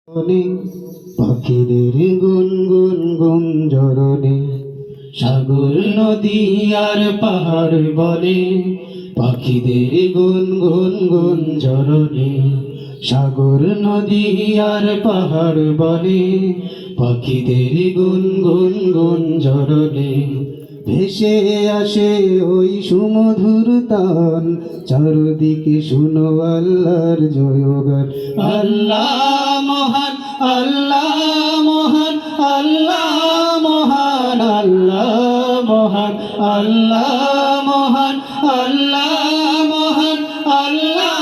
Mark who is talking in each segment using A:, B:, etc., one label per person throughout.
A: পাখিদের গুনগুন গুঞ্জরণে সাগর নদী আর পাহাড় বনে, পাখিদের গুনগুন গুঞ্জরণে সাগর নদী আর পাহাড় বনে, পাখিদের গুনগুন গুঞ্জরণে ভেসে আসে ওই সুমধুর তান, চারদিকে শুনো আল্লাহর জয়গান। আল্লাহ মহান, আল্লাহ মহান, আল্লাহ মহান, আল্লাহ মহান, আল্লাহ মহান, আল্লাহ মহান, আল্লাহ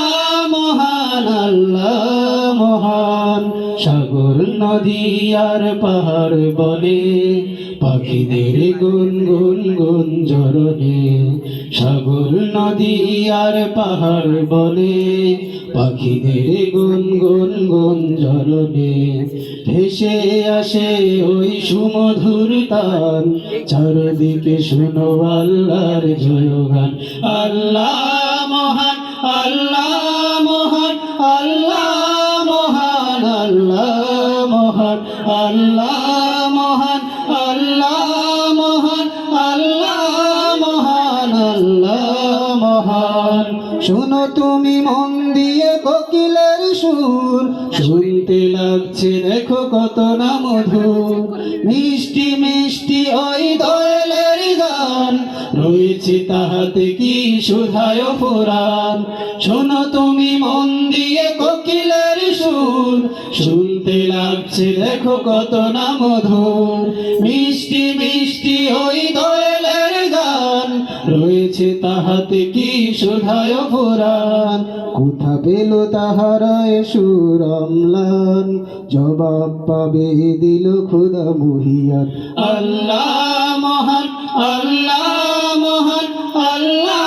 A: মহান, আল্লাহ মহান। সাগর নদী আর পাহাড় বনে, পাখিদের গুনগুন গুঞ্জরণে সাগর নদী আর পাহাড় বনে, পাখিদের গুনগুন গুঞ্জরণে ভেসে আসে ওই সুমধুর তান, চারদিকে শুনো আল্লাহর জয়গান। আল্লাহ মহান, আল্লাহ মহান, আল্লাহ মহান, আল্লাহ মহান, আল্লাহ মহান, আল্লাহ মহান, আল্লাহ মহান, আল্লাহ মহান। শোনো তুমি মন দিয়ে কোকিলের সুর, শুনতে লাগছে দেখো কত না মধুর, মিষ্টি মিষ্টি ওই দোয়েলের গান, রয়েছে তাহাতে কি সুধায় পুরাণ। শোনো তুমি মন দিয়ে কোকিলের সুর, শুনতে লাগছে দেখো কত না মধুর, মিষ্টি মিষ্টি ওই দোয়েলের গান, রয়েছে তাহাতে কি সুধায় পুরাণ। কোথা পেল তাহারা এ সুর অম্লান, জবাব পাবে দিল খোদা মুহিয়ান। আল্লাহ মহান, আল্লাহ মহান, আল্লাহ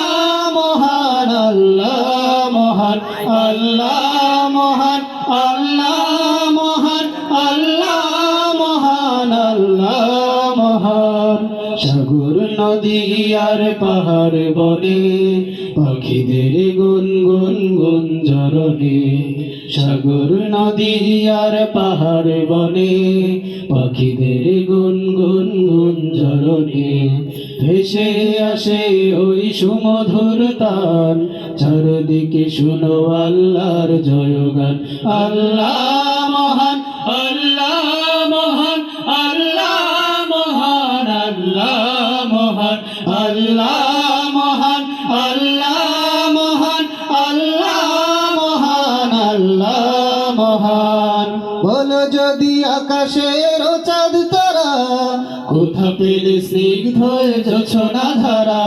A: মহান, আল্লাহ মহান, আল্লাহ মহান, আল্লাহ মহান, আল্লাহ মহান, আল্লাহ মহান। সাগর নদী আর পাহাড় বনে, পাখিদের গুনগুন গুঞ্জরণে সাগর নদী আর পাহাড় বনে, পাখিদের গুনগুন গুঞ্জরণে ভেসে আসে ওই সুমধুর তান, চারদিকে শুনো আল্লাহর জয়গান। আল্লাহ মহান, আল্লাহ মহান, আল্লাহ মহান, আল্লাহ মহান, আল্লাহ মহান, আল্লাহ মহান, আল্লাহ মহান, আল্লাহ মহান। বলো যদি আকাশের চাঁদ তারা, কোথা পেলে স্নিগ্ধ জোছনা ধারা,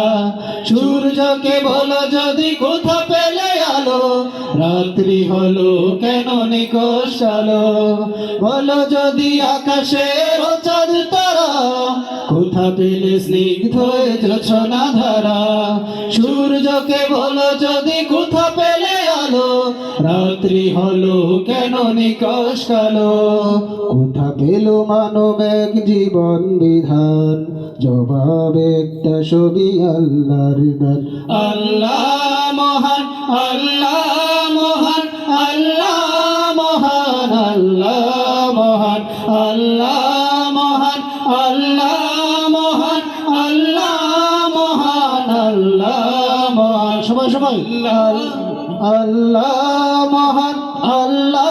A: সূর্যকে বলো যদি কোথা পেলে আলো, রাত্রি হলো কেন নিকষ আলো। বলো যদি আকাশের চাঁদ তারা, কোথা পেলে স্নিগ্ধ জোছনা ধারা, সূর্যকে বলো যদি কোথা পেলে আলো, রাত্রি হলো কেন নিকষ কালো। কোথা পেল মানব এক জীবন বিধান, জবাব একটা ছবি আল্লাহর দান। আল্লাহ মহান, আল্লাহ মহান, আল্লাহ মহান, আল্লাহ মহান, আল্লাহ মহান, আল্লাহ মহান, আল্লাহ মহান, আল্লাহ মহান। সবাই সবাই আল্লাহ মহান, আল্লাহ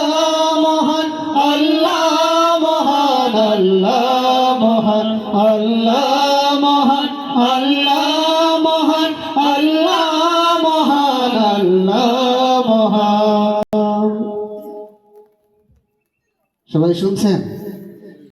A: মহান, আল্লাহ মহান, আল্লাহ মহান, আল্লাহ মহান, আল্লাহ মহান, আল্লাহ মহান, আল্লাহ মহান। সবাই শুনছেন?